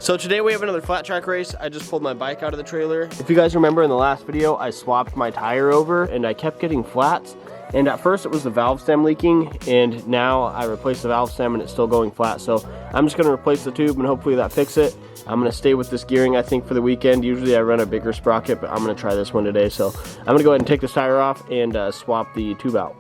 So today we have another flat track race. I just pulled my bike out of the trailer. If you guys remember in the last video, I swapped my tire over and I kept getting flats. And at first it was the valve stem leaking, and now I replaced the valve stem and it's still going flat. So I'm just gonna replace the tube and hopefully that fixes it. I'm gonna stay with this gearing I think for the weekend. Usually I run a bigger sprocket, but I'm gonna try this one today. So I'm gonna go ahead and take this tire off and swap the tube out.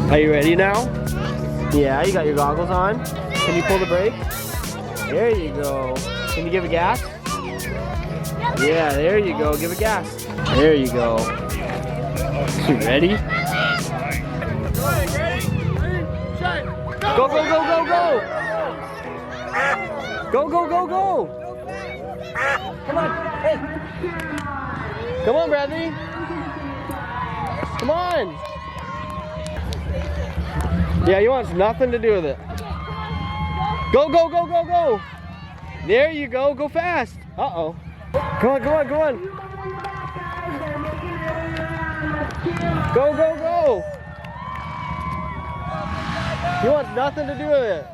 Are you ready now? Yeah, you got your goggles on. Can you pull the brake? There you go. Can you give a gas? Yeah, there you go. Give a gas. There you go. You ready? Go, go, go, go, go! Go, go, go, go! Come on, hey! Come on, Bradley! Come on! Yeah, he wants nothing to do with it. Go, go, go, go, go! There you go, go fast! Uh-oh. Go on, go on, go on! Go, go, go! He wants nothing to do with it.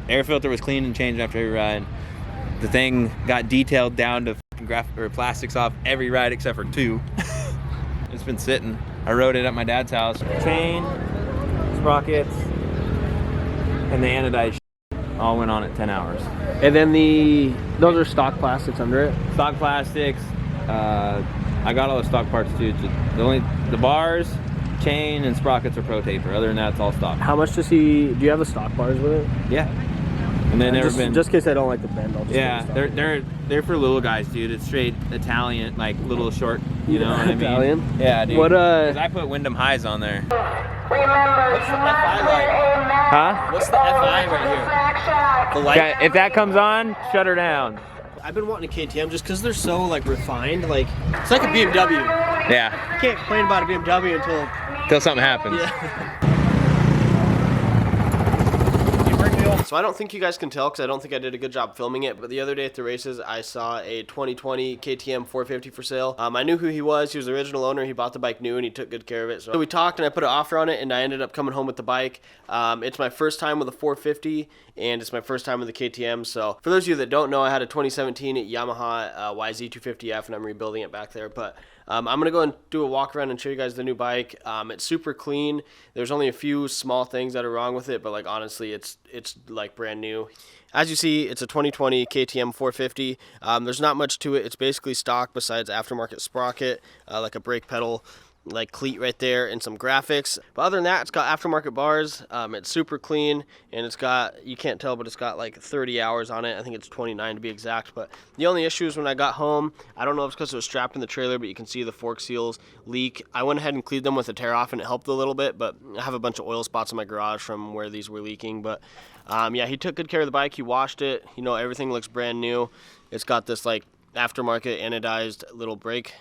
Air filter was cleaned and changed after every ride. The thing got detailed down to plastics off every ride except for 2. It's been sitting. I rode it at my dad's house. Chain, sprockets, and the anodized all went on at 10 hours. And then those are stock plastics under it? Stock plastics. I got all the stock parts too. The bars, chain, and sprockets are Pro Taper. Other than that, it's all stock. How much do you have the stock bars with it? Yeah. And then just in case I don't like the bend, I'll just they're for little guys, dude. It's straight Italian, like little short, you know what I mean? Italian? Yeah, dude. What Cause I put Wyndham Highs on there. What's the FI light? Huh? What's the FI right here? The light? Okay, if that comes on, shut her down. I've been wanting a KTM just because they're so like refined. Like it's like a BMW. Yeah. You can't complain about a BMW until something happens. Yeah. So I don't think you guys can tell because I don't think I did a good job filming it, but the other day at the races, I saw a 2020 KTM 450 for sale. I knew who he was. He was the original owner. He bought the bike new and he took good care of it. So we talked and I put an offer on it and I ended up coming home with the bike. It's my first time with a 450 and it's my first time with the KTM. So for those of you that don't know, I had a 2017 Yamaha YZ250F and I'm rebuilding it back there. But I'm going to go and do a walk around and show you guys the new bike. It's super clean. There's only a few small things that are wrong with it, but like honestly, it's like brand new. As you see, it's a 2020 KTM 450. There's not much to it. It's basically stock besides aftermarket sprocket, like a brake pedal, like cleat right there, and some graphics. But other than that, it's got aftermarket bars. It's super clean, and it's got, you can't tell, but it's got like 30 hours on it. I think it's 29 to be exact. But the only issue is when I got home, I don't know if it's because it was strapped in the trailer, but you can see the fork seals leak. I went ahead and cleaned them with a tear off and it helped a little bit, but I have a bunch of oil spots in my garage from where these were leaking. But yeah, he took good care of the bike. He washed it. You know, everything looks brand new. It's got this like aftermarket anodized little brake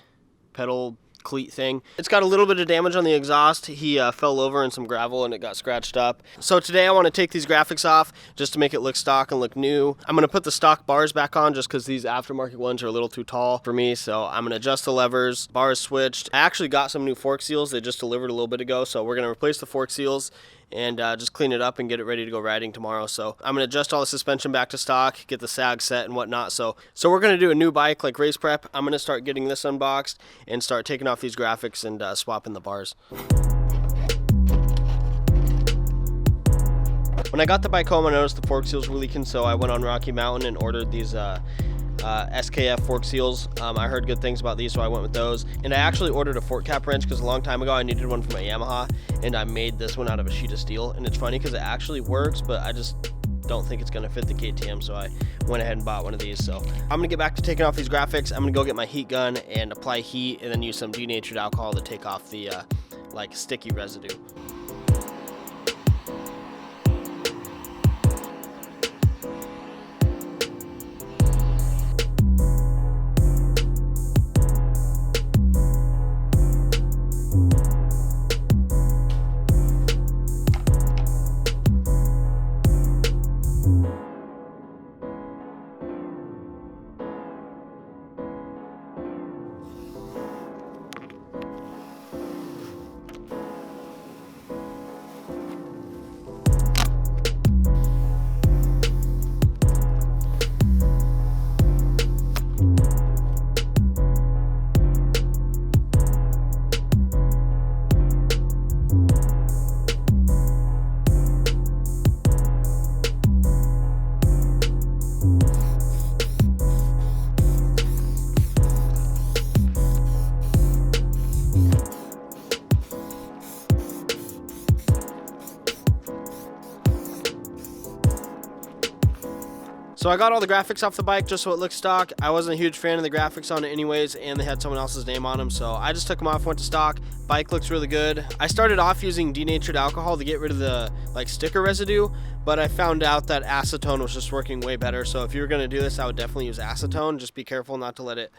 pedal cleat thing. It's got a little bit of damage on the exhaust. He fell over in some gravel and it got scratched up. So today I want to take these graphics off just to make it look stock and look new. I'm going to put the stock bars back on just because these aftermarket ones are a little too tall for me. So I'm going to adjust the levers. Bars switched. I actually got some new fork seals. They just delivered a little bit ago. So we're going to replace the fork seals and just clean it up and get it ready to go riding tomorrow. So I'm going to adjust all the suspension back to stock, get the sag set and whatnot. So we're going to do a new bike like race prep. I'm going to start getting this unboxed and start taking off these graphics and swapping the bars. When I got the bike home, I noticed the fork seals were leaking, so I went on Rocky Mountain and ordered these SKF fork seals. I heard good things about these, so I went with those. And I actually ordered a fork cap wrench because a long time ago I needed one for my Yamaha, and I made this one out of a sheet of steel. And it's funny because it actually works, but I just don't think it's going to fit the KTM, so I went ahead and bought one of these. So I'm going to get back to taking off these graphics. I'm going to go get my heat gun and apply heat, and then use some denatured alcohol to take off the like sticky residue. So I got all the graphics off the bike just so it looks stock. I wasn't a huge fan of the graphics on it anyways, and they had someone else's name on them, so I just took them off, went to stock. Bike looks really good. I started off using denatured alcohol to get rid of the like sticker residue, but I found out that acetone was just working way better. So if you were going to do this, I would definitely use acetone. Just be careful not to let it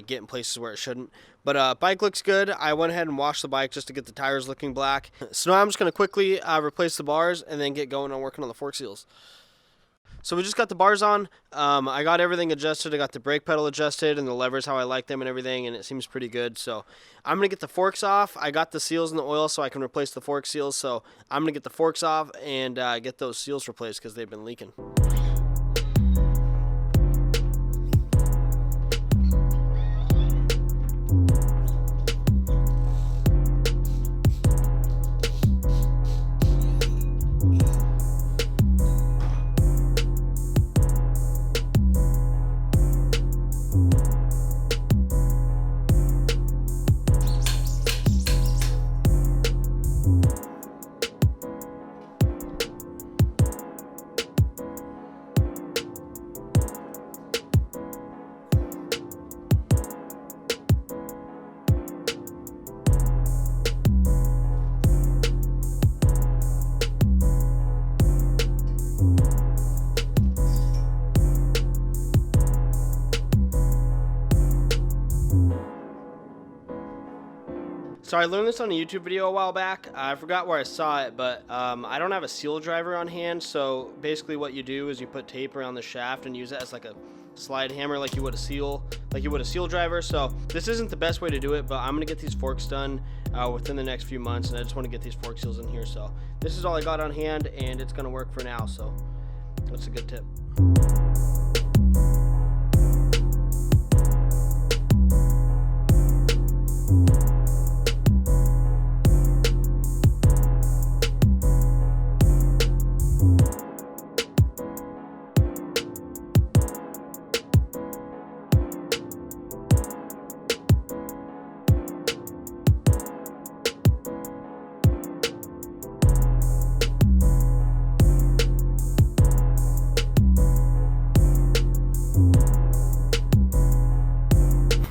get in places where it shouldn't. But bike looks good. I went ahead and washed the bike just to get the tires looking black. So now I'm just going to quickly replace the bars and then get going on working on the fork seals. So we just got the bars on. I got everything adjusted. I got the brake pedal adjusted and the levers how I like them and everything, and it seems pretty good. So I'm going to get the forks off. I got the seals in the oil so I can replace the fork seals. So I'm going to get the forks off and get those seals replaced because they've been leaking. So I learned this on a YouTube video a while back. I forgot where I saw it, but I don't have a seal driver on hand. So basically what you do is you put tape around the shaft and use it as like a slide hammer like you would a seal driver. So this isn't the best way to do it, but I'm gonna get these forks done within the next few months, and I just want to get these fork seals in here. So this is all I got on hand, and it's gonna work for now. So that's a good tip.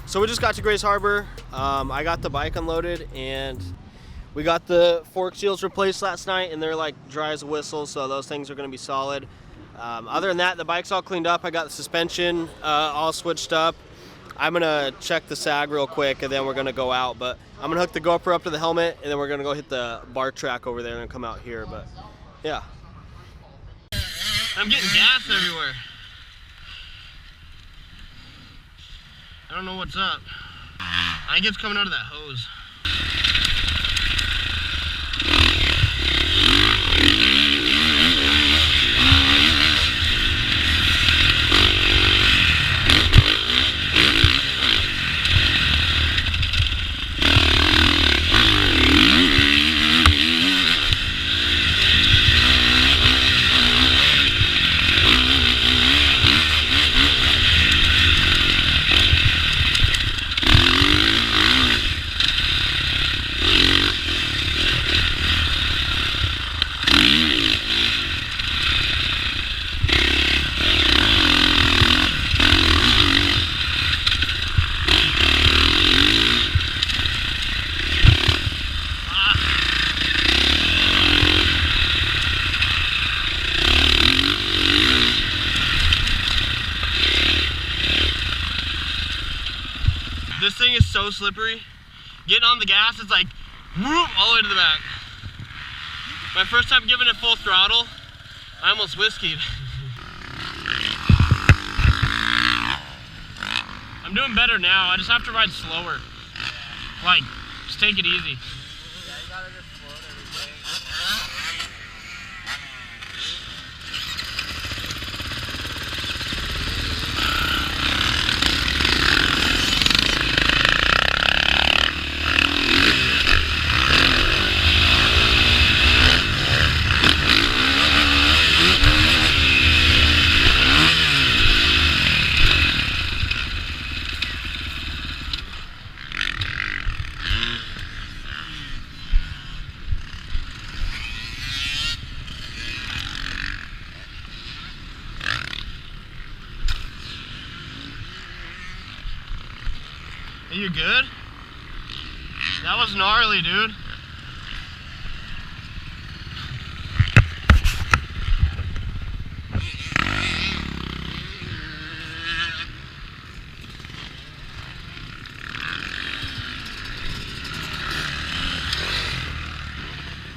So we just got to Grace Harbor. I got the bike unloaded and we got the fork seals replaced last night, and they're like dry as a whistle, so those things are gonna be solid. Other than that, the bike's all cleaned up. I got the suspension all switched up. I'm gonna check the sag real quick and then we're gonna go out, but I'm gonna hook the GoPro up to the helmet and then we're gonna go hit the bar track over there and come out here, but yeah. I'm getting gas everywhere. I don't know what's up. I think it's coming out of that hose. This thing is so slippery. Getting on the gas, it's like whoop, all the way to the back. My first time giving it full throttle, I almost whiskeyed. I'm doing better now. I just have to ride slower. Like, just take it easy. Yeah, you gotta just float everything. Are you good? That was gnarly, dude.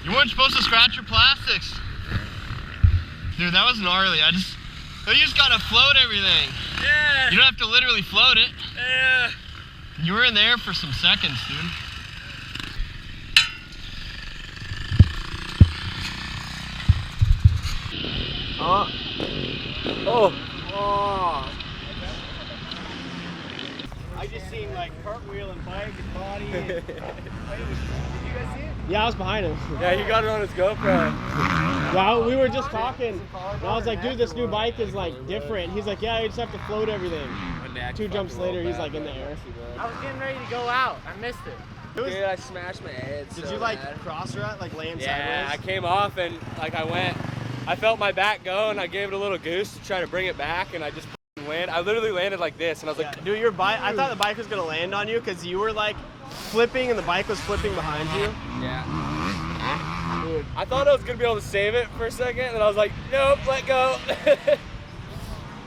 You weren't supposed to scratch your plastics. Dude, that was gnarly. You just gotta float everything. Yeah. You don't have to literally float it. Yeah. You were in there for some seconds, dude. Oh. I just seen like cartwheel and bike and body. Did you guys see it? Yeah, I was behind him. Yeah, he got it on his GoPro. Yeah, we were just talking. And I was like, dude, this new bike is like different. He's like, yeah, you just have to float everything. 2 jumps later, he's like in the air. I was getting ready to go out. I missed it. Dude, I smashed my head. Did you like cross rut, like land sideways? Yeah, I came off and like I felt my back go and I gave it a little goose to try to bring it back and I just landed. I literally landed like this and I was like, dude, your bike, I thought the bike was gonna land on you because you were like flipping and the bike was flipping behind you. yeah. Dude, I thought I was gonna be able to save it for a second and I was like, nope, let go.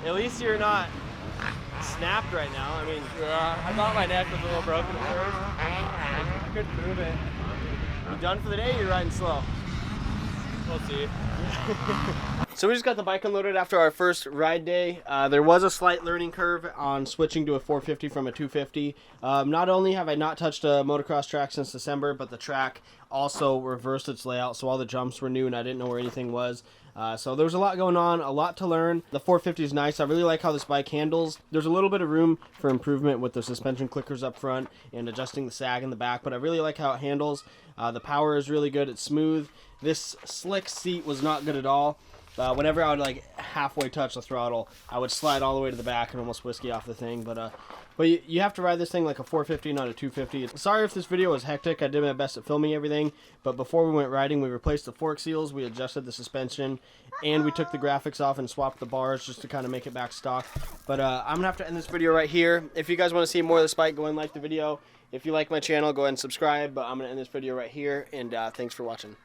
At least you're not snapped right now. I mean, I thought my neck was a little broken at first. couldn't move it. You done for the day or you're riding slow? We'll see. So we just got the bike unloaded after our first ride day. There was a slight learning curve on switching to a 450 from a 250. Not only have I not touched a motocross track since December, but the track also reversed its layout, so all the jumps were new and I didn't know where anything was. So there was a lot going on, a lot to learn. The 450 is nice. I really like how this bike handles. There's a little bit of room for improvement with the suspension clickers up front and adjusting the sag in the back, but I really like how it handles. The power is really good. It's smooth. This slick seat was not good at all. Whenever I would like halfway touch the throttle, I would slide all the way to the back and almost whiskey off the thing. But you have to ride this thing like a 450, not a 250. Sorry if this video was hectic. I did my best at filming everything. But before we went riding, we replaced the fork seals, we adjusted the suspension, and we took the graphics off and swapped the bars just to kind of make it back stock. But I'm going to have to end this video right here. If you guys want to see more of this bike, go and like the video. If you like my channel, go ahead and subscribe. But I'm going to end this video right here, and thanks for watching.